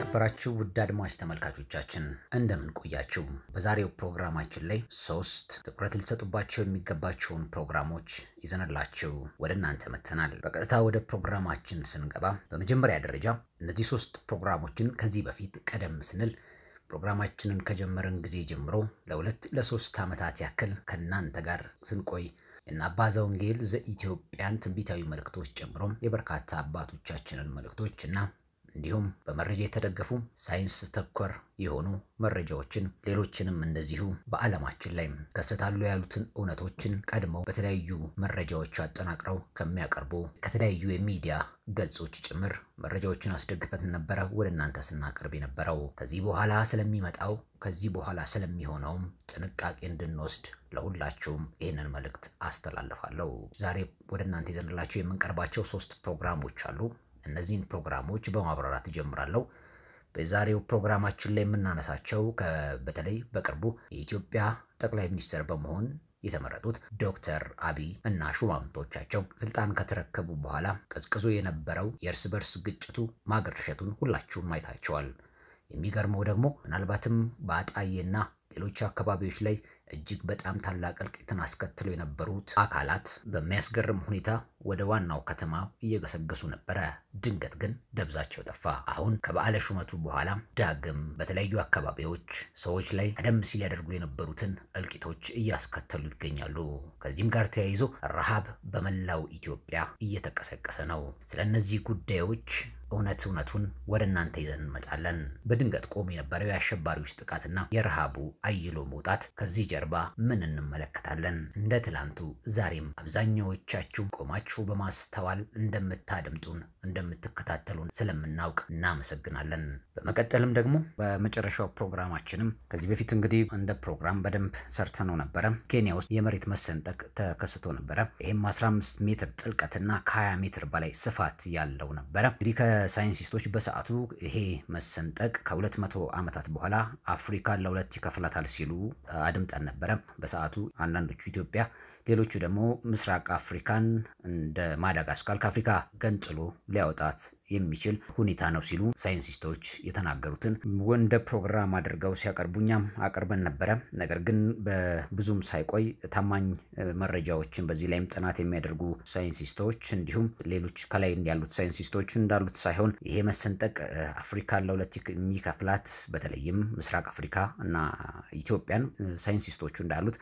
የተከበራችሁ ውድ አድማጭ ተመልካቾቻችን እንደምን ቆያችሁ? በዛሬው ፕሮግራማችን ላይ 3 ትኩረት ልትሰጡባቸው የሚገባቸውን ፕሮግራሞች ይዘንላችሁ ወደ እናንተ መተናል። በቀጥታ ወደ ፕሮግራማችን ስንገባ በመጀመሪያ ደረጃ እነዚህ 3 ፕሮግራሞችን ከዚህ በፊት ቀደም ስንል ፕሮግራማችንን ከጀመረን ጊዜ ጀምሮ ለ3 ዓመታት ያክል ከናንተ ጋር ስንቆይ እና አባ ዘወንጌል ዘኢትዮጵያን ትንቢታዊ መልእክቶች ጨምሮ የበርካታ አባቶቻችንን መልእክቶችና እንዲሁም በመረጃ የተደገፉ ሳይንስ ተኮር የሆኑ መረጃዎችን ሌሎችንም እንደዚሁ በአለማችን ላይ ተከሰታሉ ያሉትን እውነቶችን ቀድመው በተለያዩ መረጃዎች አጠናቅረው ከሚያቀርቡ ከተለያዩ የሚዲያ ገጾች ጭምር መረጃዎችን አስደግፈን ነበር ወደ እናንተ ስናቀርብ የነበረው። ከዚህ በኋላ ስለሚሆነው ጥንቃቄ እንድንወስድ ለሁላችሁም ይሄንን መልእክት አስተላልፋለሁ። ዛሬ ወደ እናንተ ይዘንላችሁ የምንቀርባቸው 3 ፕሮግራሞች አሉ። እነዚህን ፕሮግራሞች በማብራራት ጀምራለሁ። በዛሬው ፕሮግራማችን ላይ የምናነሳቸው በተለይ በቅርቡ የኢትዮጵያ ጠቅላይ ሚኒስትር በመሆን የተመረጡት ዶክተር አብይ እና ሹማምንቶቻቸው ስልጣን ከተረከቡ በኋላ ቀዝቅዞ የነበረው የእርስ በርስ ግጭቱ ማገረሸቱን ሁላችሁም አይታችኋል። የሚገርመው ደግሞ ምናልባትም በአጣዬና ሌሎች አካባቢዎች ላይ እጅግ በጣም ታላቅ እልቂትን አስከትለው የነበሩት አካላት በሚያስገርም ሁኔታ ወደ ዋናው ከተማ እየገሰገሱ ነበር። ድንገት ግን ደብዛቸው ጠፋ። አሁን ከበዓለ ሹመቱ በኋላ ዳግም በተለያዩ አካባቢዎች ሰዎች ላይ ቀደም ሲል ያደርጉ የነበሩትን እልቂቶች እያስከተሉ ይገኛሉ። ከዚህም ጋር ተያይዞ ረሃብ በመላው ኢትዮጵያ እየተቀሰቀሰ ነው። ስለነዚህ ጉዳዮች እውነቱን ወደ እናንተ ይዘን እንመጣለን። በድንገት ቆም የነበረው የአሸባሪዎች ጥቃትና የረሃቡ አይሎ መውጣት ከዚህ ጀርባ ምን እንመለከታለን? እንደ ትላንቱ ዛሬም አብዛኛዎቻችሁ ቆማችሁ በማስተዋል እንደምታደምጡን እንደምትከታተሉን ስለምናውቅ እናመሰግናለን። በመቀጠልም ደግሞ በመጨረሻው ፕሮግራማችንም ከዚህ በፊት እንግዲህ እንደ ፕሮግራም በደንብ ሰርተነው ነበር። ኬንያ ውስጥ የመሬት መሰንጠቅ ተከስቶ ነበር። ይሄም 15 ሜትር ጥልቀትና ከ20 ሜትር በላይ ስፋት ያለው ነበር። እንግዲህ ከሳይንቲስቶች በሰዓቱ ይሄ መሰንጠቅ ከ200 ዓመታት በኋላ አፍሪካን ለሁለት ይከፍላታል ሲሉ አድምጠን ነበር። በሰዓቱ አንዳንዶቹ ኢትዮጵያ ሌሎቹ ደግሞ ምስራቅ አፍሪካን እንደ ማዳጋስካር ከአፍሪካ ገንጥሎ ሊያወጣት የሚችል ሁኔታ ነው ሲሉ ሳይንቲስቶች የተናገሩትን ወንደ ፕሮግራም አድርገው ሲያቀርቡኛም አቀርበን ነበር። ነገር ግን በብዙም ሳይቆይ ታማኝ መረጃዎችን በዚህ ላይም ጥናት የሚያደርጉ ሳይንቲስቶች እንዲሁም ሌሎች ከላይ ያሉት ሳይንቲስቶች እንዳሉት ሳይሆን ይሄ መሰንጠቅ አፍሪካን ለሁለት የሚከፍላት በተለይም ምስራቅ አፍሪካ እና ኢትዮጵያን ሳይንቲስቶቹ እንዳሉት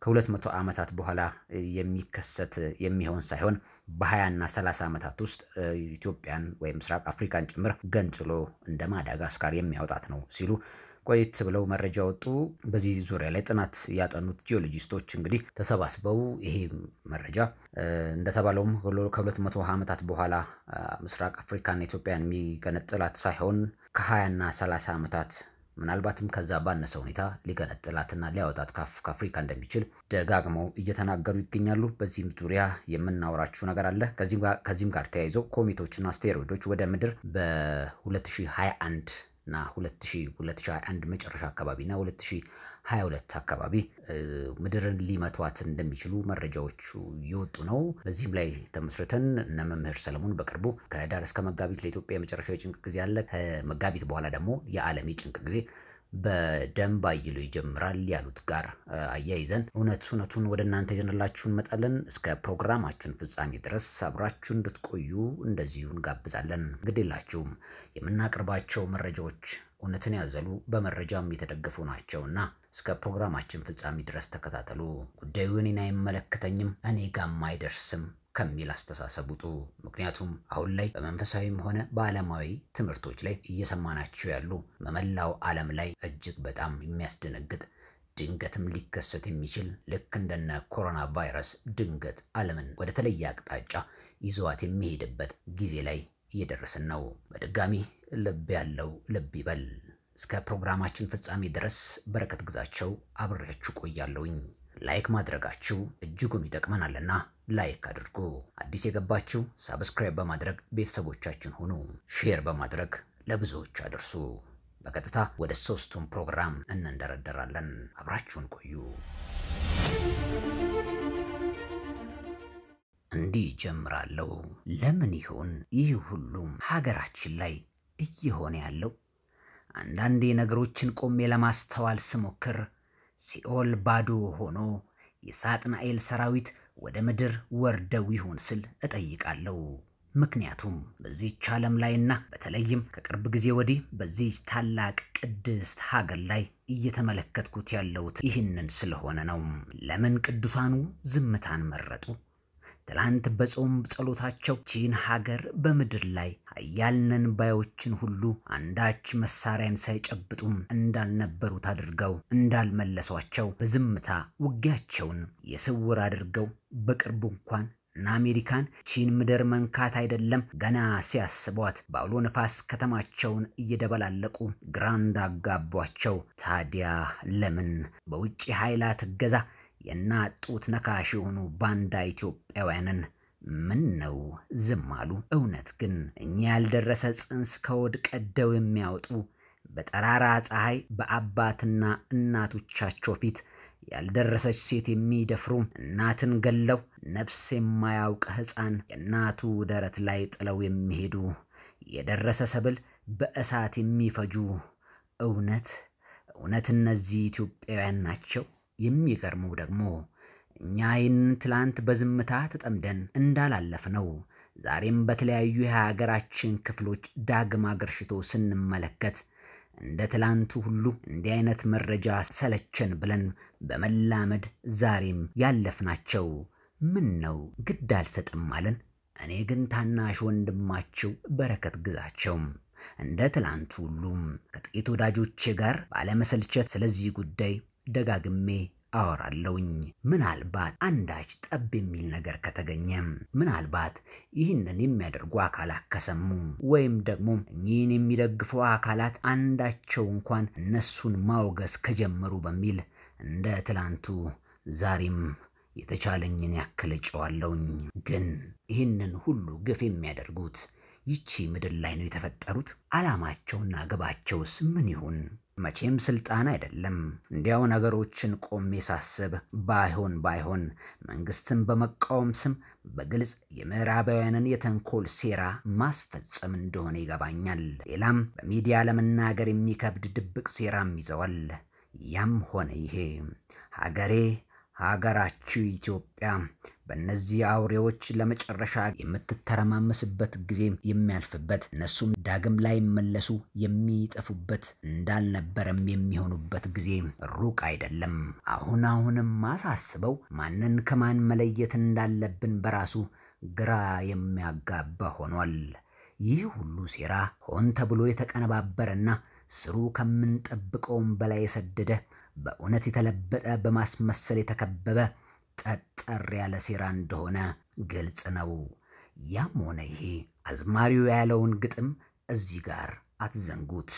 ከ200 ዓመታት በኋላ የሚከሰት የሚሆን ሳይሆን በ20 እና 30 ዓመታት ውስጥ ኢትዮጵያን ወይ ምስራቅ አፍሪካን ጭምር ገንጥሎ እንደ ማዳጋስካር የሚያወጣት ነው ሲሉ ቆይት ብለው መረጃ ወጡ። በዚህ ዙሪያ ላይ ጥናት ያጠኑት ጂኦሎጂስቶች እንግዲህ ተሰባስበው ይሄ መረጃ እንደተባለውም ከ200 ዓመታት በኋላ ምስራቅ አፍሪካን ኢትዮጵያን የሚገነጥላት ሳይሆን ከ20 እና 30 ዓመታት ምናልባትም ከዛ ባነሰ ሁኔታ ሊገነጥላትና ሊያወጣት ከአፍሪካ እንደሚችል ደጋግመው እየተናገሩ ይገኛሉ። በዚህም ዙሪያ የምናወራችሁ ነገር አለ። ከዚህም ጋር ተያይዞ ኮሜቶችና አስቴሮይዶች ወደ ምድር በ2021 እና 2021 መጨረሻ አካባቢና 2022 አካባቢ ምድርን ሊመቷት እንደሚችሉ መረጃዎቹ ይወጡ ነው። በዚህም ላይ ተመስርተን እነ መምህር ሰለሞን በቅርቡ ከዳር እስከ መጋቢት ለኢትዮጵያ የመጨረሻው የጭንቅ ጊዜ አለ፣ ከመጋቢት በኋላ ደግሞ የዓለም የጭንቅ ጊዜ በደንብ አይሎ ይጀምራል ያሉት ጋር አያይዘን እውነቱን ወደ እናንተ ይዘንላችሁ እንመጣለን። እስከ ፕሮግራማችን ፍጻሜ ድረስ አብራችሁ እንድትቆዩ እንደዚሁ እንጋብዛለን። ግዴላችሁም የምናቀርባቸው መረጃዎች እውነትን ያዘሉ በመረጃም የተደገፉ ናቸውና እስከ ፕሮግራማችን ፍጻሜ ድረስ ተከታተሉ። ጉዳዩ እኔን አይመለከተኝም እኔ ጋም አይደርስም ከሚል አስተሳሰብ ውጡ። ምክንያቱም አሁን ላይ በመንፈሳዊም ሆነ በዓለማዊ ትምህርቶች ላይ እየሰማናቸው ያሉ በመላው ዓለም ላይ እጅግ በጣም የሚያስደነግጥ ድንገትም ሊከሰት የሚችል ልክ እንደነ ኮሮና ቫይረስ ድንገት ዓለምን ወደ ተለየ አቅጣጫ ይዘዋት የሚሄድበት ጊዜ ላይ እየደረስን ነው። በድጋሚ ልብ ያለው ልብ ይበል። እስከ ፕሮግራማችን ፍጻሜ ድረስ በረከት ግዛቸው አብሬያችሁ ቆያለሁኝ። ላይክ ማድረጋችሁ እጅጉን ይጠቅመናልና ላይክ አድርጉ። አዲስ የገባችሁ ሰብስክራይብ በማድረግ ቤተሰቦቻችን ሁኑ። ሼር በማድረግ ለብዙዎች አድርሱ። በቀጥታ ወደ 3ቱም ፕሮግራም እንንደረደራለን። አብራችሁን ቆዩ። እንዲህ ጀምራለሁ። ለምን ይሁን ይህ ሁሉም ሀገራችን ላይ እየሆነ ያለው? አንዳንዴ ነገሮችን ቆሜ ለማስተዋል ስሞክር ሲኦል ባዶ ሆኖ የሳጥናኤል ሰራዊት ወደ ምድር ወርደው ይሆን ስል እጠይቃለሁ። ምክንያቱም በዚህች ዓለም ላይና በተለይም ከቅርብ ጊዜ ወዲህ በዚህ ታላቅ ቅድስት ሀገር ላይ እየተመለከትኩት ያለሁት ይህንን ስለሆነ ነው። ለምን ቅዱሳኑ ዝምታን መረጡ? ትላንት በጾም ጸሎታቸው ቺን ሀገር በምድር ላይ ኃያልነን ባዮችን ሁሉ አንዳች መሳሪያን ሳይጨብጡም እንዳልነበሩት አድርገው እንዳልመለሷቸው በዝምታ ውጊያቸውን የስውር አድርገው በቅርቡ እንኳን አሜሪካን ቺን ምድር መንካት አይደለም ገና ሲያስቧት በአውሎ ነፋስ ከተማቸውን እየደበላለቁ ግራንድ አጋቧቸው። ታዲያ ለምን በውጪ ኃይላት ገዛ የናጡት ነካሽ ሆኑ ባንዳ ኢትዮጵያውያንን ምን ነው ዝም አሉ? እውነት ግን እኛ ያልደረሰ ጽንስ ከወድ ቀደው የሚያወጡ በጠራራ ፀሐይ በአባትና እናቶቻቸው ፊት ያልደረሰች ሴት የሚደፍሩ እናትን ገለው ነፍስ የማያውቅ ሕፃን የናቱ ደረት ላይ ጥለው የሚሄዱ የደረሰ ሰብል በእሳት የሚፈጁ እውነት እነዚህ ኢትዮጵያውያን ናቸው? የሚገርመው ደግሞ እኛ ይህንን ትላንት በዝምታ ተጠምደን እንዳላለፍነው ዛሬም በተለያዩ የሀገራችን ክፍሎች ዳግም አገርሽቶ ስንመለከት እንደ ትላንቱ ሁሉ እንዲህ አይነት መረጃ ሰለቸን ብለን በመላመድ ዛሬም ያለፍናቸው ምን ነው ግድ አልሰጥም አለን? እኔ ግን ታናሽ ወንድማቸው በረከት ግዛቸው እንደ ትላንቱ ሁሉ ከጥቂት ወዳጆቼ ጋር ባለመሰልቸት ስለዚህ ጉዳይ ደጋግሜ አወራለሁኝ። ምናልባት አንዳች ጠብ የሚል ነገር ከተገኘ ምናልባት ይህንን የሚያደርጉ አካላት ከሰሙ ወይም ደግሞ እኚህን የሚደግፉ አካላት አንዳቸው እንኳን እነሱን ማውገዝ ከጀመሩ በሚል እንደ ትላንቱ ዛሬም የተቻለኝን ያክል ጨዋለሁኝ። ግን ይህንን ሁሉ ግፍ የሚያደርጉት ይቺ ምድር ላይ ነው የተፈጠሩት። ዓላማቸውና ግባቸውስ ምን ይሁን? መቼም ስልጣን አይደለም። እንዲያው ነገሮችን ቆሜ ሳስብ ባይሆን መንግስትን በመቃወም ስም በግልጽ የምዕራባውያንን የተንኮል ሴራ ማስፈጸም እንደሆነ ይገባኛል። ሌላም በሚዲያ ለመናገር የሚከብድ ድብቅ ሴራም ይዘዋል። ያም ሆነ ይሄ ሀገራችሁ ኢትዮጵያ በእነዚህ አውሬዎች ለመጨረሻ የምትተረማመስበት ጊዜ የሚያልፍበት እነሱም ዳግም ላይ መለሱ የሚጠፉበት እንዳልነበረም የሚሆኑበት ጊዜ ሩቅ አይደለም። አሁንም ማሳስበው ማንን ከማን መለየት እንዳለብን በራሱ ግራ የሚያጋባ ሆኗል። ይህ ሁሉ ሴራ ሆን ተብሎ የተቀነባበረና ስሩ ከምንጠብቀውም በላይ የሰደደ በእውነት የተለበጠ በማስመሰል የተከበበ ጠጠር ያለ ሴራ እንደሆነ ግልጽ ነው። ያም ሆነ ይሄ አዝማሪው ያለውን ግጥም እዚህ ጋር አትዘንጉት።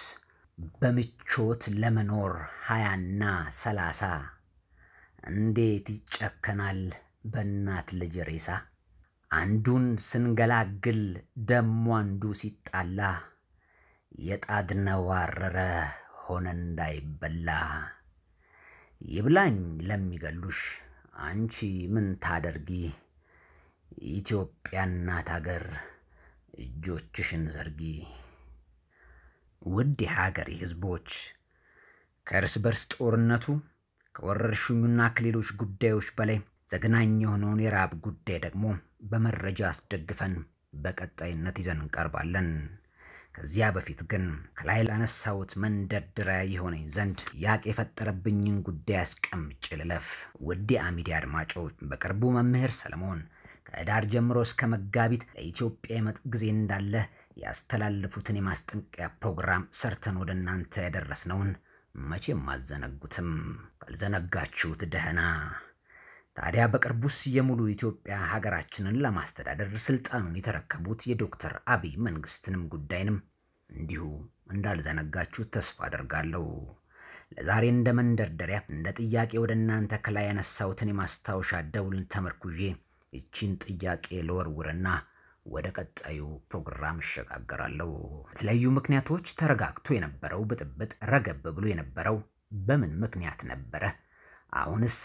በምቾት ለመኖር 20ና 30 እንዴት ይጨከናል በእናት ልጅ ሬሳ። አንዱን ስንገላግል ደሞ አንዱ ሲጣላ የጣድነው አረረ ሆነ እንዳይበላ። ይብላኝ ለሚገሉሽ አንቺ ምን ታደርጊ? ኢትዮጵያ እናት ሀገር እጆችሽን ዘርጊ። ውድ የሀገሬ ህዝቦች ከእርስ በርስ ጦርነቱ ከወረርሽኙና ከሌሎች ጉዳዮች በላይ ዘግናኝ የሆነውን የራብ ጉዳይ ደግሞ በመረጃ አስደግፈን በቀጣይነት ይዘን እንቀርባለን። ከዚያ በፊት ግን ከላይ ላነሳውት መንደርደሪያ የሆነኝ ዘንድ ያቅ የፈጠረብኝን ጉዳይ አስቀምጬ ልለፍ። ውድ የአሚዲያ አድማጮች በቅርቡ መምህር ሰለሞን ከዳር ጀምሮ እስከ መጋቢት ለኢትዮጵያ የመጥ ጊዜ እንዳለ ያስተላልፉትን የማስጠንቀቂያ ፕሮግራም ሰርተን ወደ እናንተ ያደረስነውን መቼም አዘነጉትም። ካልዘነጋችሁት ደህና። ታዲያ በቅርቡስ የሙሉ ኢትዮጵያ ሀገራችንን ለማስተዳደር ስልጣኑን የተረከቡት የዶክተር አብይ መንግስትንም ጉዳይንም እንዲሁ እንዳልዘነጋችሁት ተስፋ አደርጋለሁ። ለዛሬ እንደ መንደርደሪያ እንደ ጥያቄ ወደ እናንተ ከላይ ያነሳውትን የማስታወሻ ደውልን ተመርኩዤ እቺን ጥያቄ ለወርውርና ወደ ቀጣዩ ፕሮግራም እሸጋገራለሁ። በተለያዩ ምክንያቶች ተረጋግቶ የነበረው ብጥብጥ ረገብ ብሎ የነበረው በምን ምክንያት ነበረ? አሁንስ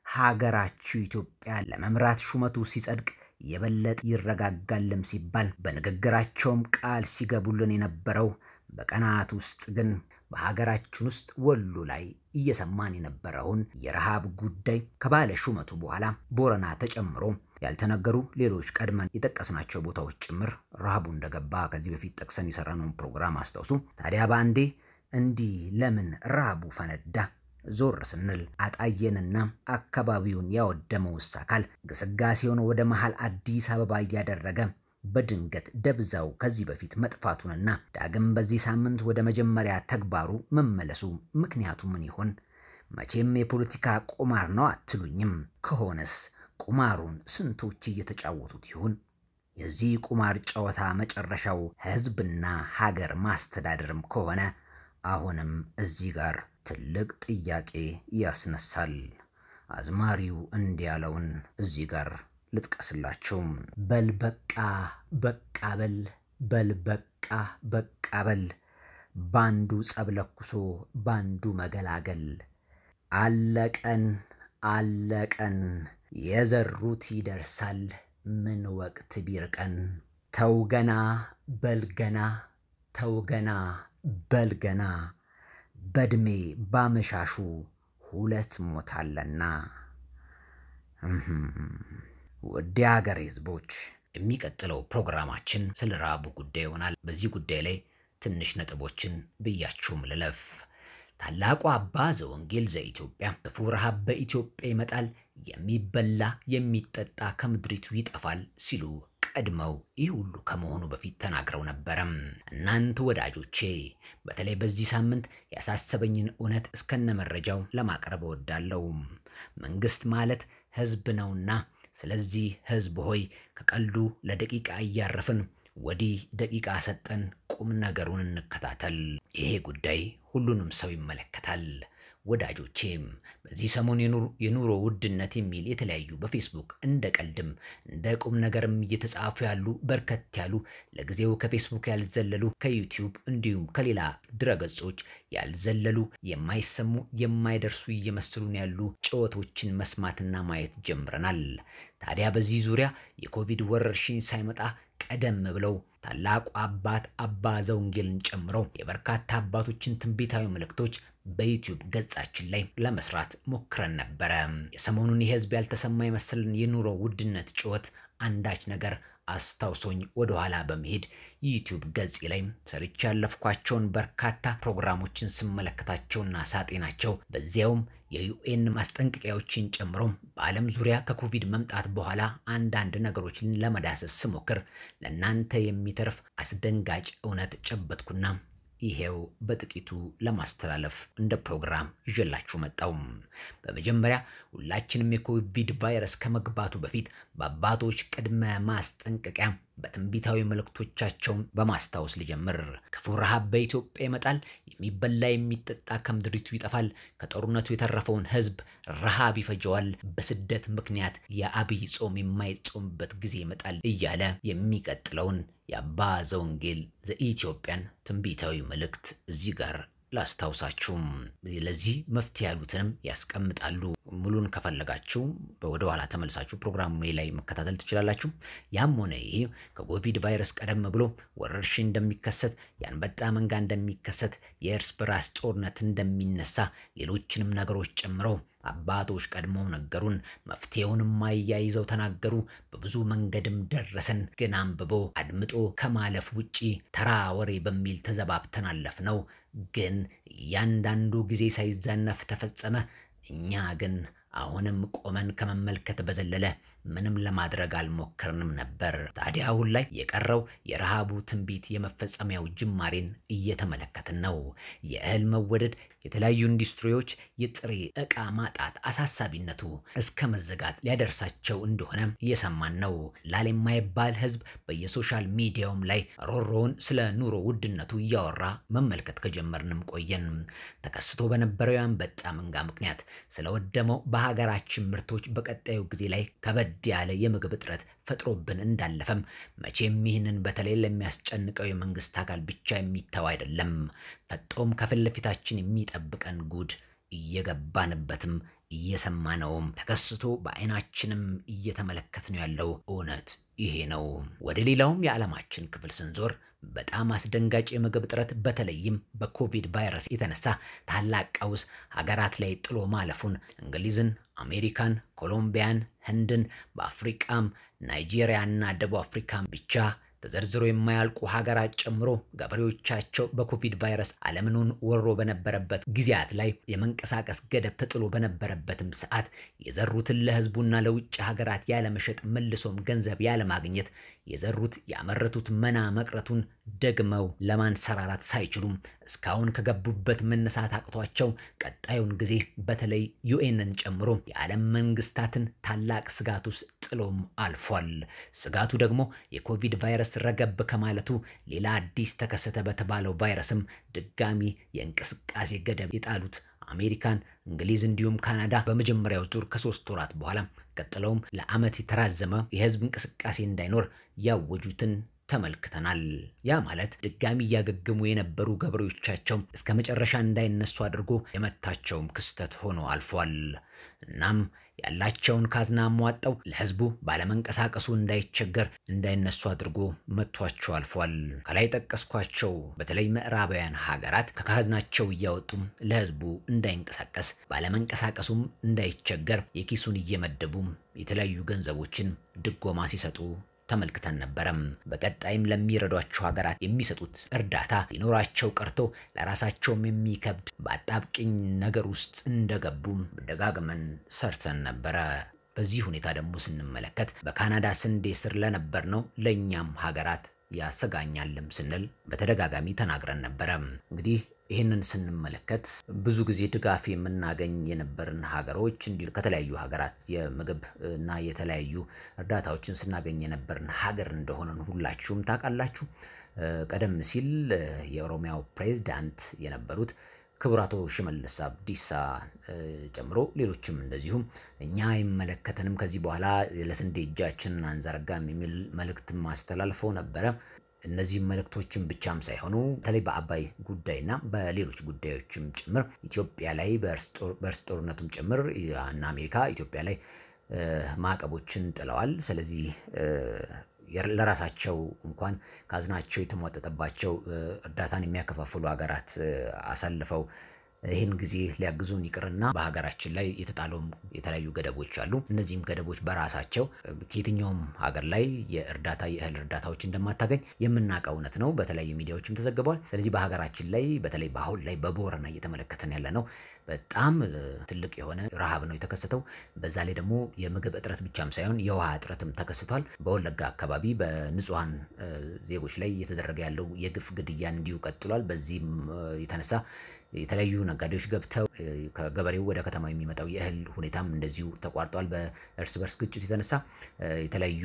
ሀገራችሁ ኢትዮጵያ ለመምራት ሹመቱ ሲጸድቅ የበለጠ ይረጋጋልም ሲባል በንግግራቸውም ቃል ሲገቡልን የነበረው በቀናት ውስጥ ግን በሀገራችን ውስጥ ወሎ ላይ እየሰማን የነበረውን የረሃብ ጉዳይ ከባለ ሹመቱ በኋላ ቦረና ተጨምሮ ያልተነገሩ ሌሎች ቀድመን የጠቀስናቸው ቦታዎች ጭምር ረሃቡ እንደገባ ከዚህ በፊት ጠቅሰን የሰራነውን ፕሮግራም አስታውሱ። ታዲያ ባንዴ እንዲህ ለምን ረሃቡ ፈነዳ? ዞር ስንል አጣየንና አካባቢውን ያወደመው አካል ግስጋሴውን ወደ መሃል አዲስ አበባ እያደረገ በድንገት ደብዛው ከዚህ በፊት መጥፋቱንና ዳግም በዚህ ሳምንት ወደ መጀመሪያ ተግባሩ መመለሱ ምክንያቱ ምን ይሆን? መቼም የፖለቲካ ቁማር ነው አትሉኝም? ከሆነስ ቁማሩን ስንቶች እየተጫወቱት ይሆን? የዚህ ቁማር ጨዋታ መጨረሻው ህዝብና ሀገር ማስተዳደርም ከሆነ አሁንም እዚህ ጋር ትልቅ ጥያቄ ያስነሳል። አዝማሪው እንዲያለውን እዚህ ጋር ልጥቀስላችሁ። በልበቃ በቃ በልበቃ በቃ በል ባንዱ ጸብለኩሶ ባንዱ መገላገል አለቀን የዘሩት ይደርሳል ምን ወቅት ቢርቀን ተውገና በልገና በድሜ ባመሻሹ ሁለት ሞታለና። ወደ ሀገር ህዝቦች የሚቀጥለው ፕሮግራማችን ስለ ረሃቡ ጉዳይ ይሆናል። በዚህ ጉዳይ ላይ ትንሽ ነጥቦችን ብያችሁም ልለፍ። ታላቁ አባ ዘወንጌል ዘኢትዮጵያ ክፉ ረሃብ በኢትዮጵያ ይመጣል፣ የሚበላ የሚጠጣ ከምድሪቱ ይጠፋል ሲሉ ቀድመው ይህ ሁሉ ከመሆኑ በፊት ተናግረው ነበር። እናንተ ወዳጆቼ በተለይ በዚህ ሳምንት ያሳሰበኝን እውነት እስከነመረጃው ለማቅረብ እወዳለሁ። መንግስት ማለት ህዝብ ነውና ስለዚህ ህዝብ ሆይ ከቀልዱ ለደቂቃ እያረፍን ወዲህ ደቂቃ ሰጠን ቁም ነገሩን እንከታተል። ይሄ ጉዳይ ሁሉንም ሰው ይመለከታል። ወዳጆቼም በዚህ ሰሞን የኑሮ ውድነት የሚል የተለያዩ በፌስቡክ እንደ ቀልድም እንደ ቁም ነገርም እየተጻፉ ያሉ በርከት ያሉ ለጊዜው ከፌስቡክ ያልዘለሉ ከዩቲዩብ እንዲሁም ከሌላ ድረገጾች ያልዘለሉ የማይሰሙ የማይደርሱ እየመሰሉን ያሉ ጨዋታዎችን መስማትና ማየት ጀምረናል። ታዲያ በዚህ ዙሪያ የኮቪድ ወረርሽኝ ሳይመጣ ቀደም ብለው ታላቁ አባት አባ ዘወንጌልን ጨምሮ የበርካታ አባቶችን ትንቢታዊ መልእክቶች በዩቲዩብ ገጻችን ላይ ለመስራት ሞክረን ነበር። የሰሞኑን የህዝብ ያልተሰማ የመሰለን የኑሮ ውድነት ጩኸት አንዳች ነገር አስታውሶኝ ወደ ኋላ በመሄድ ዩቲዩብ ገጽ ላይ ሰርች ያለፍኳቸውን በርካታ ፕሮግራሞችን ስመለከታቸውና ሳጤናቸው በዚያውም የዩኤን ማስጠንቀቂያዎችን ጨምሮ በዓለም ዙሪያ ከኮቪድ መምጣት በኋላ አንዳንድ ነገሮችን ለመዳሰስ ስሞክር ለናንተ የሚተርፍ አስደንጋጭ እውነት ጨበጥኩና ይሄው በጥቂቱ ለማስተላለፍ እንደ ፕሮግራም ይዤላችሁ መጣው። በመጀመሪያ ሁላችንም የኮቪድ ቫይረስ ከመግባቱ በፊት በአባቶች ቅድመ ማስጠንቀቂያ በትንቢታዊ መልእክቶቻቸው በማስታወስ ልጀምር። ክፉ ረሃብ በኢትዮጵያ ይመጣል፣ የሚበላ የሚጠጣ ከምድሪቱ ይጠፋል፣ ከጦርነቱ የተረፈውን ህዝብ ረሃብ ይፈጀዋል፣ በስደት ምክንያት የአብይ ጾም የማይጾምበት ጊዜ ይመጣል እያለ የሚቀጥለውን የአባ ዘወንጌል ዘኢትዮጵያን ትንቢታዊ መልእክት እዚህ ጋር ላስታውሳችሁ። ለዚህ መፍትሄ ያሉትንም ያስቀምጣሉ። ሙሉን ከፈለጋችሁ ወደ ኋላ ተመልሳችሁ ፕሮግራሙ ላይ መከታተል ትችላላችሁ። ያም ሆነ ይሄ ከኮቪድ ቫይረስ ቀደም ብሎ ወረርሽኝ እንደሚከሰት፣ ያንበጣ መንጋ እንደሚከሰት፣ የእርስ በራስ ጦርነት እንደሚነሳ ሌሎችንም ነገሮች ጨምረው አባቶች ቀድመው ነገሩን። መፍትሄውንም አያይዘው ተናገሩ። በብዙ መንገድም ደረሰን። ግን አንብቦ አድምጦ ከማለፍ ውጪ ተራ ወሬ በሚል ተዘባብተናለፍ ነው። ግን ያንዳንዱ ጊዜ ሳይዛነፍ ተፈጸመ። እኛ ግን አሁንም ቆመን ከመመልከት በዘለለ ምንም ለማድረግ አልሞከርንም ነበር። ታዲያ አሁን ላይ የቀረው የረሃቡ ትንቢት የመፈጸሚያው ጅማሬን እየተመለከትን ነው። የእህል መወደድ፣ የተለያዩ ኢንዱስትሪዎች የጥሬ ዕቃ ማጣት አሳሳቢነቱ እስከ መዘጋት ሊያደርሳቸው እንደሆነ እየሰማን ነው። ላሌማይባል ህዝብ በየሶሻል ሚዲያውም ላይ ሮሮውን ስለ ኑሮ ውድነቱ እያወራ መመልከት ከጀመርንም ቆየን። ተከስቶ በነበረው ያንበጣ መንጋ ምክንያት ስለወደመው በሀገራችን ምርቶች በቀጣዩ ጊዜ ላይ ከበድ ያለ የምግብ እጥረት ፈጥሮብን እንዳለፈም መቼም ይህንን በተለይ ለሚያስጨንቀው የመንግስት አካል ብቻ የሚተው አይደለም። ፈጦም ከፍለፊታችን የሚጠብቀን ጉድ እየገባንበትም እየሰማነውም ተከስቶ በአይናችንም እየተመለከትነው ያለው እውነት ይሄ ነው። ወደ ሌላውም የዓለማችን ክፍል ስንዞር በጣም አስደንጋጭ የምግብ እጥረት በተለይም በኮቪድ ቫይረስ የተነሳ ታላቅ ቀውስ ሀገራት ላይ ጥሎ ማለፉን እንግሊዝን፣ አሜሪካን፣ ኮሎምቢያን፣ ህንድን በአፍሪካም ናይጄሪያና ደቡብ አፍሪካም ብቻ ተዘርዝሮ የማያልቁ ሀገራት ጨምሮ ገበሬዎቻቸው በኮቪድ ቫይረስ ዓለምን ወሮ በነበረበት ጊዜያት ላይ የመንቀሳቀስ ገደብ ተጥሎ በነበረበትም ሰዓት የዘሩትን ለህዝቡና ለውጭ ሀገራት ያለመሸጥ መልሶም ገንዘብ ያለማግኘት የዘሩት ያመረቱት መና መቅረቱን ደግመው ለማንሰራራት ሳይችሉም እስካሁን ከገቡበት መነሳት አቅቷቸው ቀጣዩን ጊዜ በተለይ ዩኤንን ጨምሮ የዓለም መንግስታትን ታላቅ ስጋት ውስጥ ጥሎም አልፏል። ስጋቱ ደግሞ የኮቪድ ቫይረስ ረገብ ከማለቱ ሌላ አዲስ ተከሰተ በተባለው ቫይረስም ድጋሚ የእንቅስቃሴ ገደብ የጣሉት አሜሪካን፣ እንግሊዝ እንዲሁም ካናዳ በመጀመሪያው ዙር ከ3 ወራት በኋላ ቀጥለውም ለዓመት የተራዘመ የህዝብ እንቅስቃሴ እንዳይኖር ያወጁትን ተመልክተናል። ያ ማለት ድጋሚ ያገገሙ የነበሩ ገበሬዎቻቸው እስከ መጨረሻ እንዳይነሱ አድርጎ የመታቸውም ክስተት ሆኖ አልፏል። እናም ያላቸውን ካዝና አሟጣው ለህዝቡ ባለመንቀሳቀሱ እንዳይቸገር እንዳይነሱ አድርጎ መቷቸው አልፏል። ከላይ ጠቀስኳቸው በተለይ ምዕራባውያን ሀገራት ከካዝናቸው እያወጡ ለህዝቡ እንዳይንቀሳቀስ ባለመንቀሳቀሱም እንዳይቸገር የኪሱን እየመደቡ የተለያዩ ገንዘቦችን ድጎማ ሲሰጡ ተመልክተን ነበረም። በቀጣይም ለሚረዷቸው ሀገራት የሚሰጡት እርዳታ ሊኖራቸው ቀርቶ ለራሳቸውም የሚከብድ በአጣብቂኝ ነገር ውስጥ እንደገቡ ደጋግመን ሰርተን ነበረ። በዚህ ሁኔታ ደግሞ ስንመለከት በካናዳ ስንዴ ስር ለነበር ነው ለኛም ሀገራት ያሰጋኛልም ስንል በተደጋጋሚ ተናግረን ነበረ። እንግዲህ ይሄንን ስንመለከት ብዙ ጊዜ ድጋፍ የምናገኝ የነበርን ሀገሮች እንዲሁ ከተለያዩ ሀገራት የምግብ እና የተለያዩ እርዳታዎችን ስናገኝ የነበርን ሀገር እንደሆነ ሁላችሁም ታውቃላችሁ። ቀደም ሲል የኦሮሚያው ፕሬዝዳንት የነበሩት ክቡር አቶ ሽመልስ አብዲሳ ጨምሮ ሌሎችም እንደዚሁ እኛ አይመለከተንም ከዚህ በኋላ ለስንዴ እጃችንን አንዘረጋም የሚል መልእክት ማስተላልፈው ነበረ። እነዚህ መልእክቶችን ብቻም ሳይሆኑ በተለይ በአባይ ጉዳይና በሌሎች ጉዳዮችም ጭምር ኢትዮጵያ ላይ በእርስ ጦርነቱም ጭምር እና አሜሪካ ኢትዮጵያ ላይ ማዕቀቦችን ጥለዋል። ስለዚህ ለራሳቸው እንኳን ካዝናቸው የተሟጠጠባቸው እርዳታን የሚያከፋፍሉ ሀገራት አሳልፈው ይሄን ጊዜ ሊያግዙን ይቅርና በሀገራችን ላይ የተጣለው የተለያዩ ገደቦች አሉ። እነዚህም ገደቦች በራሳቸው ከየትኛውም ሀገር ላይ የእህል እርዳታዎች እንደማታገኝ የምናውቀው እውነት ነው። በተለያዩ ሚዲያዎችም ተዘግቧል። ስለዚህ በሀገራችን ላይ በተለይ በአሁን ላይ በቦረና እየተመለከተን ያለ ነው በጣም ትልቅ የሆነ ረሃብ ነው የተከሰተው። በዛ ላይ ደግሞ የምግብ እጥረት ብቻም ሳይሆን የውሃ እጥረትም ተከስቷል። በወለጋ አካባቢ በንጹሃን ዜጎች ላይ እየተደረገ ያለው የግፍ ግድያ እንዲሁ ቀጥሏል። በዚህም የተነሳ የተለያዩ ነጋዴዎች ገብተው ከገበሬው ወደ ከተማ የሚመጣው የእህል ሁኔታም እንደዚሁ ተቋርጧል። በእርስ በርስ ግጭት የተነሳ የተለያዩ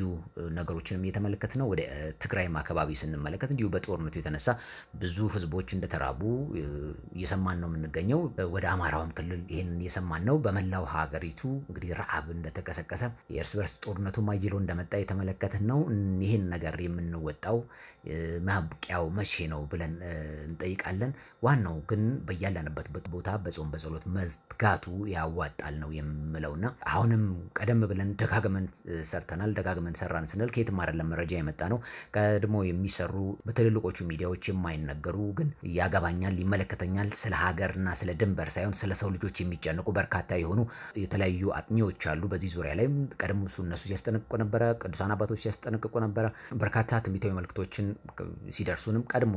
ነገሮችንም እየተመለከትን ነው። ወደ ትግራይም አካባቢ ስንመለከት እንዲሁ በጦርነቱ የተነሳ ብዙ ህዝቦች እንደተራቡ እየሰማን ነው የምንገኘው። ወደ አማራውም ክልል ይሄን እየሰማን ነው። በመላው ሀገሪቱ እንግዲህ ረሃብ እንደተቀሰቀሰ የእርስ በርስ ጦርነቱ ማይሎ እንደመጣ የተመለከትን ነው። ይሄን ነገር የምንወጣው ማብቂያው መቼ ነው ብለን እንጠይቃለን። ዋናው ግን በያለንበት ቦታ በጾም በጸሎት መዝጋቱ ያዋጣል ነው የምለውና አሁንም ቀደም ብለን ደጋግመን ሰርተናል። ደጋግመን ሰራን ስንል ከየትም አይደለም መረጃ የመጣ ነው። ቀድሞ የሚሰሩ በትልልቆቹ ሚዲያዎች የማይነገሩ ግን ያገባኛል ይመለከተኛል ስለ ሀገርና ስለ ድንበር ሳይሆን ስለ ሰው ልጆች የሚጨነቁ በርካታ የሆኑ የተለያዩ አጥኚዎች አሉ። በዚህ ዙሪያ ላይ ቀደም እነሱ ሲያስጠነቅቁ ነበር። ቅዱሳን አባቶች ሲያስጠነቅቁ ነበር። በርካታ ትንቢታዊ መልእክቶችን ሲደርሱንም ቀድሞ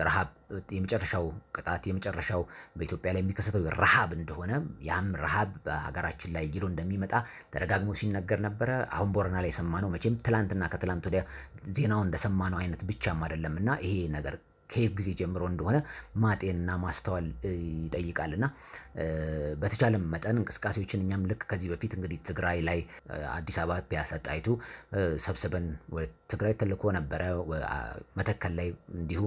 ረሃብ የመጨረሻው ቅጣት የመጨረሻው በኢትዮጵያ ላይ የሚከሰተው ረሃብ እንደሆነ ያም ረሃብ በሀገራችን ላይ ይሎ እንደሚመጣ ተደጋግሞ ሲነገር ነበር። አሁን ቦረና ላይ ሰማነው መቼም ትላንትና ከትላንት ወዲያ ዜናው እንደሰማነው አይነት ብቻም አይደለምና ይሄ ነገር ከጊዜ ጀምሮ እንደሆነ ማጤንና ማስተዋል ይጠይቃልና በተቻለ መጠን እንቅስቃሴዎችን እኛም ልክ ከዚህ በፊት እንግዲህ ትግራይ ላይ አዲስ አበባ ፒያሳ ጣይቱ ሰብስበን ወደ ትግራይ ተልኮ ነበር። መተከል ላይ እንዲሁ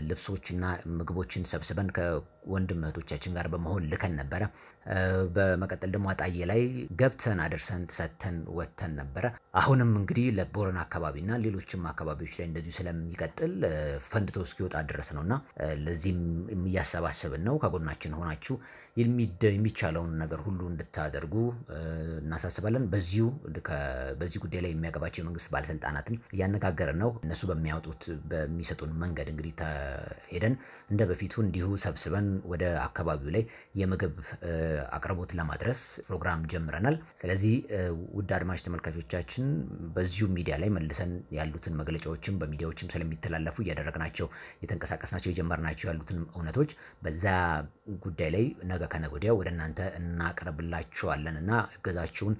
ልብሶችና ምግቦችን ሰብስበን ወንድም እህቶቻችን ጋር በመሆን ልከን ነበር። በመቀጠል ደግሞ አጣዬ ላይ ገብተን አደርሰን ሰተን ወተን ነበር። አሁንም እንግዲህ ለቦረና አካባቢና ሌሎችም አካባቢዎች ላይ እንደዚሁ ስለሚቀጥል ፈንድቶ እስኪወጣ ድረስ ነውና ለዚህም የሚያሰባስብን ነው። ከጎናችን ሆናችሁ የሚቻለውን ነገር ሁሉ እንድታደርጉ እናሳስባለን። በዚህ ጉዳይ ላይ የሚያገባቸው የመንግስት ባለስልጣናትን እያነጋገርን ነው። እነሱ በሚሰጡን መንገድ እንግዲህ ሄደን እንደ በፊቱ እንዲሁ ሰብስበን ወደ አካባቢው ላይ የምግብ አቅርቦት ለማድረስ ፕሮግራም ጀምረናል። ስለዚህ ውድ አድማጭ ተመልካቾቻችን በዚሁ ሚዲያ ላይ መልሰን ያሉትን መግለጫዎችም በሚዲያዎችም ስለሚተላለፉ እያደረግናቸው የተንቀሳቀስናቸው የጀመርናቸው ያሉትን እውነቶች በዛ ጉዳይ ላይ ነገ ከነገ ወዲያ ወደ እናንተ እናቀርብላችኋለንና እገዛችሁን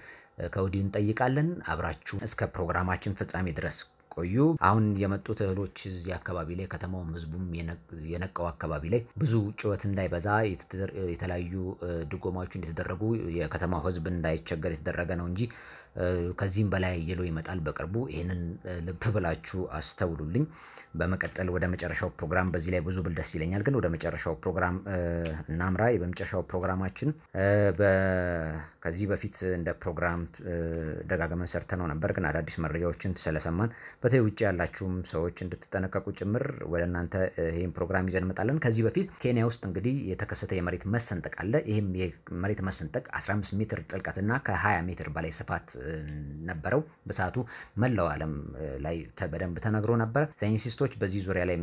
ከወዲሁ እንጠይቃለን። አብራችሁ እስከ ፕሮግራማችን ፍጻሜ ድረስ ቆዩ። አሁን የመጡት እህሎች እዚህ አካባቢ ላይ ከተማው ህዝቡም የነቀው አካባቢ ላይ ብዙ ጩኸት እንዳይበዛ የተለያዩ ድጎማዎች እንደተደረጉ የከተማው ህዝብ እንዳይቸገር የተደረገ ነው እንጂ ከዚህም በላይ ይሎ ይመጣል በቅርቡ። ይሄንን ልብ ብላችሁ አስተውሉልኝ። በመቀጠል ወደ መጨረሻው ፕሮግራም በዚህ ላይ ብዙ ብል ደስ ይለኛል፣ ግን ወደ መጨረሻው ፕሮግራም እናምራ። በመጨረሻው ፕሮግራማችን ከዚህ በፊት እንደ ፕሮግራም ደጋግመን ሰርተነው ነበር፣ ግን አዳዲስ መረጃዎችን ስለሰማን በተለይ ውጪ ያላችሁም ሰዎች እንድትጠነቀቁ ጭምር ወደ እናንተ ይሄን ፕሮግራም ይዘን መጣለን። ከዚህ በፊት ኬንያ ውስጥ እንግዲህ የተከሰተ የመሬት መሰንጠቅ አለ። ይሄም የመሬት መሰንጠቅ 15 ሜትር ጥልቀትና ከ20 ሜትር በላይ ስፋት ነበረው። በሰዓቱ መላው ዓለም ላይ በደንብ ተነግሮ ነበር። ሳይንቲስቶች በዚህ ዙሪያ ላይ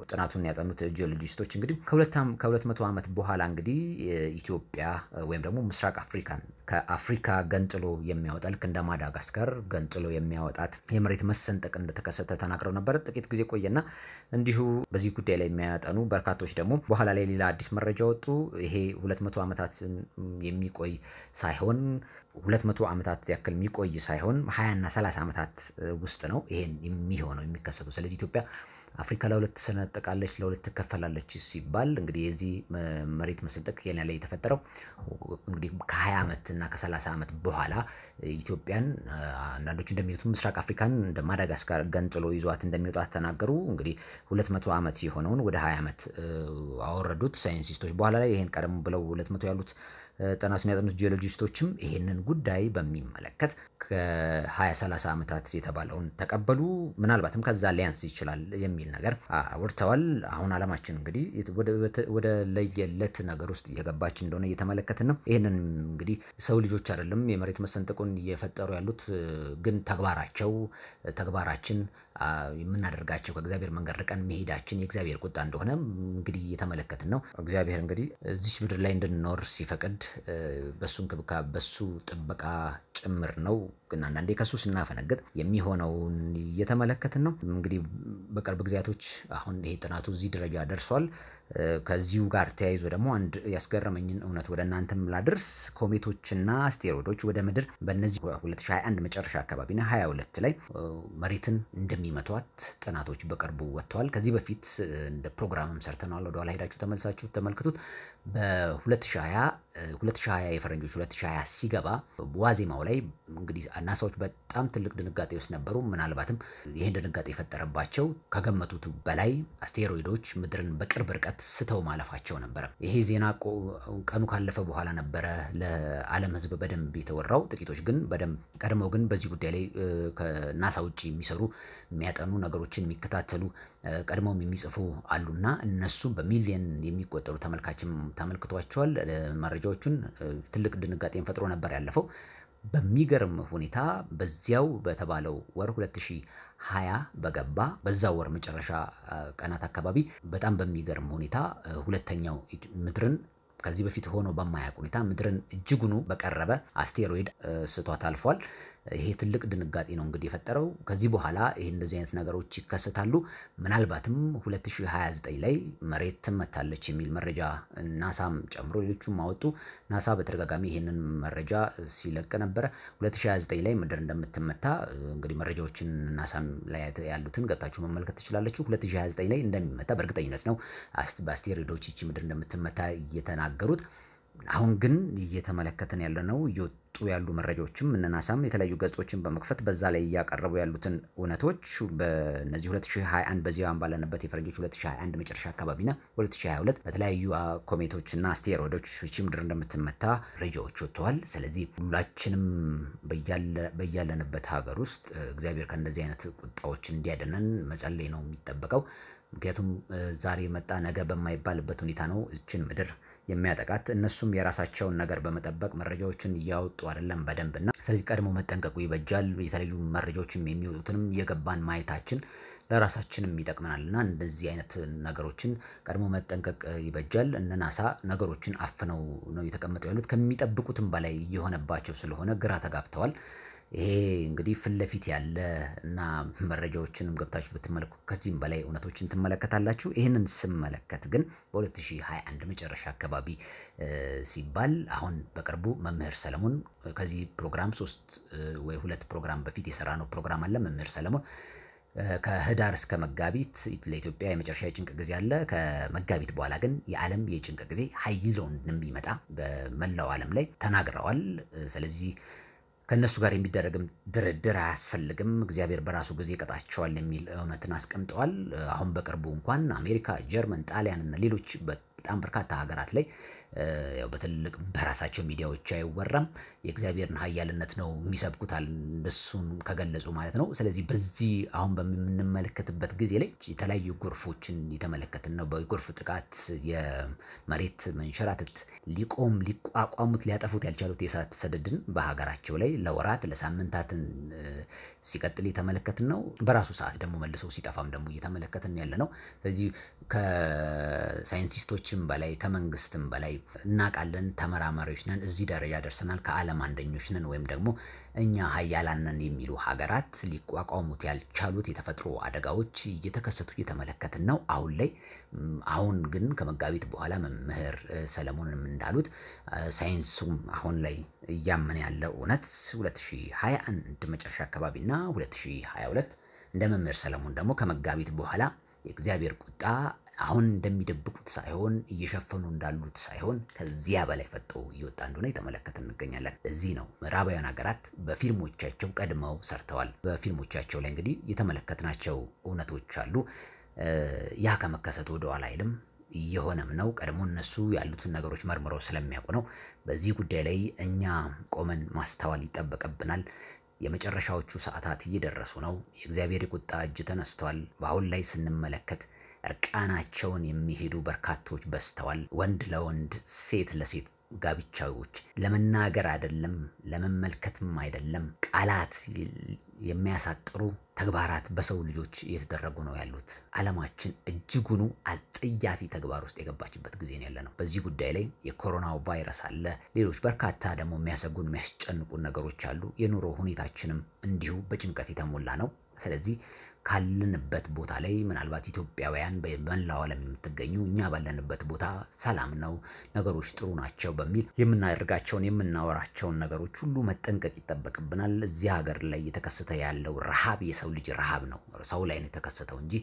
ጥናቱን ያጠኑት ጂኦሎጂስቶች እንግዲህ ከ200 ዓመት በኋላ እንግዲህ ኢትዮጵያ ወይም ደግሞ ምስራቅ አፍሪካን ከአፍሪካ ገንጥሎ የሚያወጣ ልክ እንደ ማዳጋስካር ገንጥሎ የሚያወጣት የመሬት መሰንጠቅ እንደተከሰተ ተናግረው ነበር። ጥቂት ጊዜ ቆየና እንዲሁ በዚህ ጉዳይ ላይ የሚያጠኑ በርካቶች ደግሞ በኋላ ላይ ሌላ አዲስ መረጃ ወጡ። ይሄ 200 ዓመታት የሚቆይ ሳይሆን 200 ዓመታት ያክል የሚቆይ ሳይሆን 20 እና 30 ዓመታት ውስጥ ነው ይሄን የሚከሰተው። ስለዚህ ኢትዮጵያ አፍሪካ ለሁለት ተሰነጠቃለች፣ ለሁለት ተከፈላለች ሲባል እንግዲህ የዚህ መሬት መሰንጠቅ ኬንያ ላይ የተፈጠረው እንግዲህ ከ20 ዓመት እና ከ30 ዓመት በኋላ ኢትዮጵያን አንዳንዶች እንደሚሉት ምስራቅ አፍሪካን እንደ ማዳጋስካር ገንጥሎ ይዟት እንደሚወጣ ተናገሩ። እንግዲህ 200 ዓመት የሆነውን ወደ 20 ዓመት አወረዱት ሳይንቲስቶች። በኋላ ላይ ይሄን ቀደም ብለው 200 ያሉት ጥናቱን ያጠኑት ጂኦሎጂስቶችም ይሄንን ጉዳይ በሚመለከት ከ20-30 ዓመታት የተባለውን ተቀበሉ። ምናልባትም ከዛ ሊያንስ ይችላል የሚል ነገር አውርተዋል። አሁን ዓለማችን እንግዲህ ወደ ለየለት ነገር ውስጥ እየገባች እንደሆነ እየተመለከትን ነው። ይሄንን እንግዲህ ሰው ልጆች አይደለም የመሬት መሰንጠቁን እየፈጠሩ ያሉት፣ ግን ተግባራችን የምናደርጋቸው ከእግዚአብሔር መንገድ ርቀን መሄዳችን የእግዚአብሔር ቁጣ እንደሆነ እንግዲህ እየተመለከትን ነው። እግዚአብሔር እንግዲህ እዚህ ምድር ላይ እንድንኖር ሲፈቅድ በሱ ጥበቃ ጭምር ነው። ግን አንዳንዴ ከሱ ስናፈነግጥ የሚሆነውን እየተመለከትን ነው። እንግዲህ በቅርብ ጊዜያቶች አሁን ይሄ ጥናቱ እዚህ ደረጃ ደርሷል። ከዚሁ ጋር ተያይዞ ደግሞ አንድ ያስገረመኝን እውነት ወደ እናንተም ላድርስ። ኮሜቶችና አስቴሮይዶች ወደ ምድር በእነዚህ 2021 መጨረሻ አካባቢና 22 ላይ መሬትን እንደሚመቷት ጥናቶች በቅርቡ ወጥተዋል። ከዚህ በፊት እንደ ፕሮግራምም ሰርተናል። ወደ ኋላ ሄዳችሁ ተመልሳችሁ ተመልክቱት። በ2020 የፈረንጆች 2020 ሲገባ ዋዜማው ላይ እንግዲህ ናሳዎች በጣም ትልቅ ድንጋጤ ውስጥ ነበሩ። ምናልባትም ይሄን ድንጋጤ የፈጠረባቸው ከገመቱት በላይ አስቴሮይዶች ምድርን በቅርብ ርቀት ስተው ማለፋቸው ነበር። ይሄ ዜና ቀኑ ካለፈ በኋላ ነበር ለዓለም ህዝብ በደንብ የተወራው። ጥቂቶች ግን በደንብ ቀድመው ግን በዚህ ጉዳይ ላይ ከናሳ ውጪ የሚሰሩ የሚያጠኑ ነገሮችን የሚከታተሉ ቀድመው የሚጽፉ አሉና እነሱ በሚሊየን የሚቆጠሩ ተመልካችም ተመልክቷቸዋል። መረጃዎቹን ትልቅ ድንጋጤን ፈጥሮ ነበር ያለፈው። በሚገርም ሁኔታ በዚያው በተባለው ወር 2020 በገባ በዛው ወር መጨረሻ ቀናት አካባቢ በጣም በሚገርም ሁኔታ ሁለተኛው ምድርን ከዚህ በፊት ሆኖ በማያውቅ ሁኔታ ምድርን እጅጉኑ በቀረበ አስቴሮይድ ስቷት አልፏል። ይሄ ትልቅ ድንጋጤ ነው እንግዲህ የፈጠረው። ከዚህ በኋላ ይሄ እንደዚህ አይነት ነገሮች ይከሰታሉ። ምናልባትም 2029 ላይ መሬት ትመታለች የሚል መረጃ ናሳም ጨምሮ ሌሎችም አወጡ። ናሳ በተደጋጋሚ ይሄንን መረጃ ሲለቅ ነበር። 2029 ላይ ምድር እንደምትመታ እንግዲህ መረጃዎችን ናሳም ላይ ያሉትን ገብታችሁ መመልከት ትችላላችሁ። 2029 ላይ እንደሚመታ በእርግጠኝነት ነው በአስቴሮይዶች ይቺ ምድር እንደምትመታ እየተናገሩት። አሁን ግን እየተመለከተን ያለነው እየወጡ ያሉ መረጃዎችም እነናሳም የተለያዩ ገጾችን በመክፈት በዛ ላይ ያቀርቡ ያሉትን እውነቶች በእነዚህ 2021 በዚያም ባለንበት የፈረንጆች 2021 መጨረሻ አካባቢና 2022 በተለያዩ ኮሜቶችና አስቴሮይዶች ምድር እንደምትመታ መረጃዎች ወጥተዋል። ስለዚህ ሁላችንም በያለንበት ሀገር ውስጥ እግዚአብሔር ከእንደዚህ አይነት ቁጣዎች እንዲያድነን መጸለይ ነው የሚጠበቀው። ምክንያቱም ዛሬ መጣ ነገ በማይባልበት ሁኔታ ነው እችን ምድር የሚያጠቃት። እነሱም የራሳቸውን ነገር በመጠበቅ መረጃዎችን ያወጡ አይደለም በደንብና ስለዚህ ቀድሞ መጠንቀቁ ይበጃል። የተለያዩ መረጃዎችም የሚወጡትንም የገባን ማየታችን ለራሳችንም ይጠቅመናልና እንደዚህ አይነት ነገሮችን ቀድሞ መጠንቀቅ ይበጃል። እነናሳ ነገሮችን አፍነው ነው የተቀመጠው ያሉት ከሚጠብቁትም በላይ የሆነባቸው ስለሆነ ግራ ተጋብተዋል። ይሄ እንግዲህ ፍለፊት ያለ እና መረጃዎችንም ገብታችሁ ብትመለከቱ ከዚህም በላይ እውነቶችን ትመለከታላችሁ። ይሄንን ስመለከት ግን በ2021 መጨረሻ አካባቢ ሲባል አሁን በቅርቡ መምህር ሰለሞን ከዚህ ፕሮግራም 3 ወይ 2 ፕሮግራም በፊት የሰራነው ፕሮግራም አለ። መምህር ሰለሞን ከህዳር እስከ መጋቢት ለኢትዮጵያ የመጨረሻ የጭንቅ ጊዜ አለ። ከመጋቢት በኋላ ግን የዓለም የጭንቅ ጊዜ ኃይሎ እንደሚመጣ በመላው ዓለም ላይ ተናግረዋል። ስለዚህ ከነሱ ጋር የሚደረግም ድርድር አያስፈልግም፣ እግዚአብሔር በራሱ ጊዜ ይቀጣቸዋል የሚል እውነትን አስቀምጠዋል። አሁን በቅርቡ እንኳን አሜሪካ፣ ጀርመን፣ ጣሊያን እና ሌሎች በጣም በርካታ ሀገራት ላይ ያው በትልቅ በራሳቸው ሚዲያዎች አይወራም የእግዚአብሔርን ኃያልነት ነው የሚሰብኩታል እንደሱን ከገለጹ ማለት ነው። ስለዚህ በዚህ አሁን በምንመለከትበት ጊዜ ላይ የተለያዩ ጎርፎችን የተመለከትን ነው። በጎርፍ ጥቃት የመሬት መንሸራተት ሊቋቋሙት ሊያጠፉት ያልቻሉት የእሳት ሰደድን በሀገራቸው ላይ ለወራት ለሳምንታትን ሲቀጥል የተመለከትን ነው። በራሱ ሰዓት ደግሞ መልሰው ሲጠፋም ደግሞ እየተመለከትን ያለ ነው። ስለዚህ ከሳይንቲስቶችም በላይ ከመንግስትም በላይ እናቃለን፣ ተመራማሪዎች ነን፣ እዚህ ደረጃ ደርሰናል፣ ከዓለም አንደኞች ነን ወይም ደግሞ እኛ ኃያላን ነን የሚሉ ሀገራት ሊቋቋሙት ያልቻሉት የተፈጥሮ አደጋዎች እየተከሰቱ እየተመለከትን ነው አሁን ላይ። አሁን ግን ከመጋቢት በኋላ መምህር ሰለሞንም እንዳሉት ሳይንሱም አሁን ላይ እያመነ ያለው እውነት 2021 መጨረሻ አካባቢና 2022 እንደ መምህር ሰለሞን ደግሞ ከመጋቢት በኋላ የእግዚአብሔር ቁጣ አሁን እንደሚደብቁት ሳይሆን እየሸፈኑ እንዳሉት ሳይሆን ከዚያ በላይ ፈጥቶ እየወጣ እንደሆነ የተመለከትን እንገኛለን። እዚህ ነው ምዕራባውያን ሀገራት በፊልሞቻቸው ቀድመው ሰርተዋል። በፊልሞቻቸው ላይ እንግዲህ የተመለከትናቸው እውነቶች አሉ። ያ ከመከሰቱ ወደ ኋላ አይልም እየሆነም ነው። ቀድሞ እነሱ ያሉትን ነገሮች መርምረው ስለሚያውቁ ነው። በዚህ ጉዳይ ላይ እኛ ቆመን ማስተዋል ይጠበቅብናል። የመጨረሻዎቹ ሰዓታት እየደረሱ ነው። የእግዚአብሔር ቁጣ እጅ ተነስቷል። በአሁን ላይ ስንመለከት እርቃናቸውን የሚሄዱ በርካቶች በስተዋል። ወንድ ለወንድ ሴት ለሴት ጋብቻዎች ለመናገር አይደለም ለመመልከትም አይደለም ቃላት የሚያሳጥሩ ተግባራት በሰው ልጆች እየተደረጉ ነው ያሉት። ዓለማችን እጅጉኑ አስጸያፊ ተግባር ውስጥ የገባችበት ጊዜ ነው ያለነው። በዚህ ጉዳይ ላይ የኮሮና ቫይረስ አለ፣ ሌሎች በርካታ ደግሞ የሚያሰጉን የሚያስጨንቁን ነገሮች አሉ። የኑሮ ሁኔታችንም እንዲሁ በጭንቀት የተሞላ ነው። ስለዚህ ካለንበት ቦታ ላይ ምናልባት ኢትዮጵያውያን በመላው ዓለም የምትገኙ እኛ ባለንበት ቦታ ሰላም ነው ነገሮች ጥሩ ናቸው በሚል የምናደርጋቸውን የምናወራቸውን ነገሮች ሁሉ መጠንቀቅ ይጠበቅብናል። እዚህ ሀገር ላይ የተከሰተ ያለው ረሃብ የሰው ልጅ ረሃብ ነው፣ ሰው ላይ ነው የተከሰተው እንጂ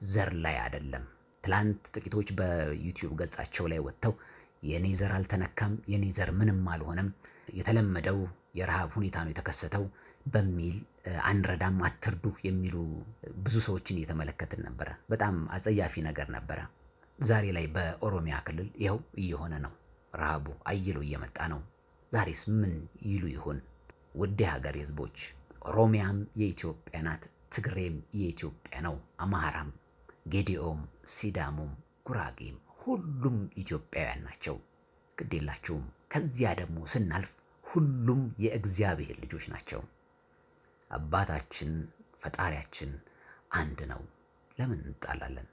ዘር ላይ አይደለም። ትላንት ጥቂቶች በዩቲዩብ ገጻቸው ላይ ወጥተው የኔ ዘር አልተነካም፣ የኔ ዘር ምንም አልሆነም፣ የተለመደው የረሃብ ሁኔታ ነው የተከሰተው በሚል አንረዳም አትርዱ የሚሉ ብዙ ሰዎችን እየተመለከትን ነበር። በጣም አጸያፊ ነገር ነበር። ዛሬ ላይ በኦሮሚያ ክልል ይኸው እየሆነ ነው። ረሃቡ አይሎ እየመጣ ነው። ዛሬስ ምን ይሉ ይሆን? ውድ ሀገር ህዝቦች፣ ኦሮሚያም የኢትዮጵያ ናት፣ ትግሬም የኢትዮጵያ ነው፣ አማራም፣ ጌዲኦም፣ ሲዳሙም፣ ጉራጌም ሁሉም ኢትዮጵያውያን ናቸው። ግዴላችሁም። ከዚያ ደግሞ ስናልፍ ሁሉም የእግዚአብሔር ልጆች ናቸው። አባታችን ፈጣሪያችን አንድ ነው። ለምን እንጣላለን?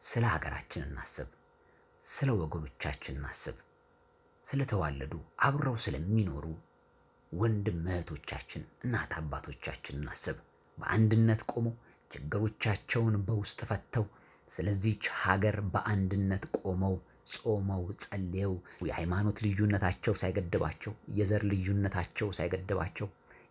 ስለ ሀገራችን እናስብ፣ ስለ ወገኖቻችን እናስብ፣ ስለተዋለዱ አብረው ስለሚኖሩ ወንድም እህቶቻችን እናት አባቶቻችን እናስብ። በአንድነት ቆመው ችግሮቻቸውን በውስጥ ፈተው ስለዚህች ሀገር በአንድነት ቆመው ጾመው ጸልየው የሃይማኖት ልዩነታቸው ሳይገድባቸው የዘር ልዩነታቸው ሳይገድባቸው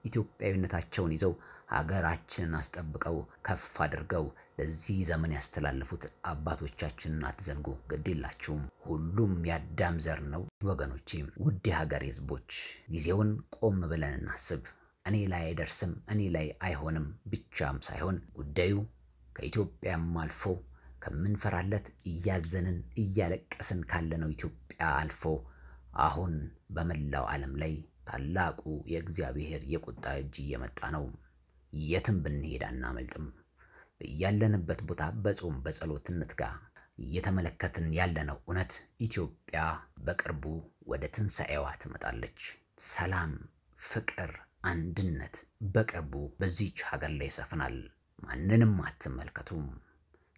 ኢትዮጵያዊነታቸውን ይዘው ሀገራችንን አስጠብቀው ከፍ አድርገው ለዚህ ዘመን ያስተላለፉት አባቶቻችንን አትዘንጉ። ግዴላችሁም ሁሉም ያዳም ዘር ነው ወገኖቼ። ውድ የሀገር ህዝቦች ጊዜውን ቆም ብለን እናስብ። እኔ ላይ አይደርስም እኔ ላይ አይሆንም ብቻም ሳይሆን ጉዳዩ ከኢትዮጵያም አልፎ ከምንፈራለት እያዘንን እያለቀስን ካለነው ኢትዮጵያ አልፎ አሁን በመላው ዓለም ላይ ታላቁ የእግዚአብሔር የቁጣ እጅ እየመጣ ነው። የትም ብንሄድ አናመልጥም። ያለንበት ቦታ በጾም በጸሎት እንትጋ። እየተመለከትን ያለነው እውነት ኢትዮጵያ በቅርቡ ወደ ትንሣኤዋ ትመጣለች። ሰላም፣ ፍቅር፣ አንድነት በቅርቡ በዚህች ሀገር ላይ ይሰፍናል። ማንንም አትመልከቱም።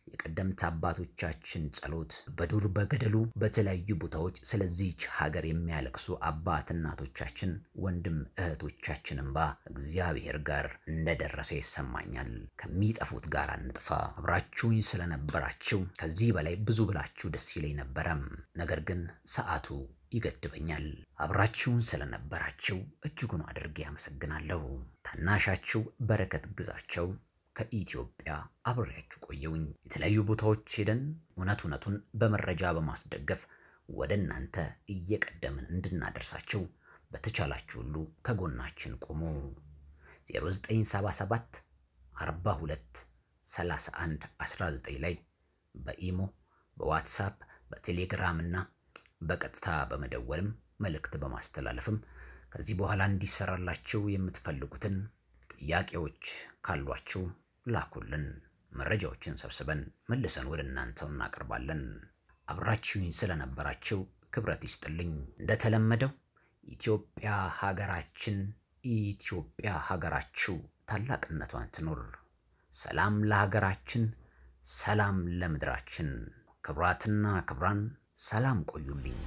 የቀደምት አባቶቻችን ጸሎት በዱር በገደሉ በተለያዩ ቦታዎች ስለዚህች ሀገር የሚያለቅሱ አባት እናቶቻችን ወንድም እህቶቻችን እንባ እግዚአብሔር ጋር እንደደረሰ ይሰማኛል። ከሚጠፉት ጋር እንጥፋ። አብራችሁኝ ስለነበራችሁ ከዚህ በላይ ብዙ ብላችሁ ደስ ይለኝ ነበረ። ነገር ግን ሰዓቱ ይገድበኛል። አብራችሁን ስለነበራችሁ እጅጉን አድርጌ አመሰግናለሁ። ታናሻችሁ በረከት ግዛቸው ከኢትዮጵያ አብሬያችሁ ቆየውኝ። የተለያዩ ቦታዎች ሄደን እውነቱን በመረጃ በማስደገፍ ወደ እናንተ እየቀደምን እንድናደርሳችሁ በተቻላችሁ ሁሉ ከጎናችን ቆሙ። 0977 42 31 19 ላይ በኢሞ በዋትስአፕ በቴሌግራም እና በቀጥታ በመደወልም መልእክት በማስተላለፍም ከዚህ በኋላ እንዲሰራላችሁ የምትፈልጉትን ጥያቄዎች ካሏችሁ ላኩልን። መረጃዎችን ሰብስበን መልሰን ወደ እናንተው እናቀርባለን። አብራችሁኝ ስለነበራችሁ ክብረት ይስጥልኝ። እንደተለመደው ኢትዮጵያ ሀገራችን፣ ኢትዮጵያ ሀገራችሁ ታላቅነቷን ትኑር። ሰላም ለሀገራችን፣ ሰላም ለምድራችን። ክብራትና ክብራን ሰላም ቆዩልኝ።